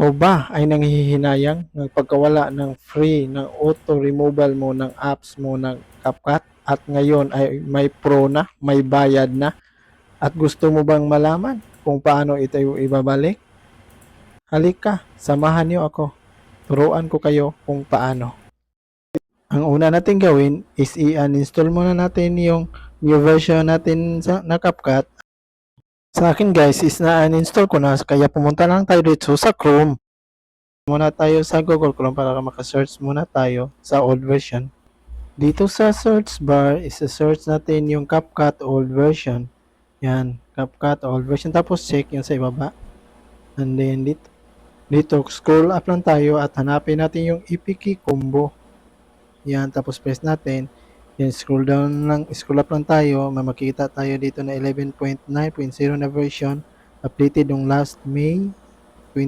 Ikaw ba ay nanghihinayang ng pagkawala ng free ng auto removal mo ng apps mo ng CapCut at ngayon ay may pro na, may bayad na at gusto mo bang malaman kung paano ito ibabalik? Halika, samahan niyo ako. Turuan ko kayo kung paano. Ang una natin gawin is i-uninstall muna natin yung new version natin na CapCut. Sa akin guys is na-uninstall ko na kaya pumunta lang tayo dito sa Chrome. Muna tayo sa Google Chrome para maka-search muna tayo sa old version. Dito sa search bar, isa-search natin yung CapCut old version. Yan, CapCut old version. Tapos check yung sa ibaba. And then dito scroll up lang tayo at hanapin natin yung EPK combo. Yan, tapos press natin. Yan, scroll up lang tayo. May makikita tayo dito na 11.9.0 na version. Updated yung last May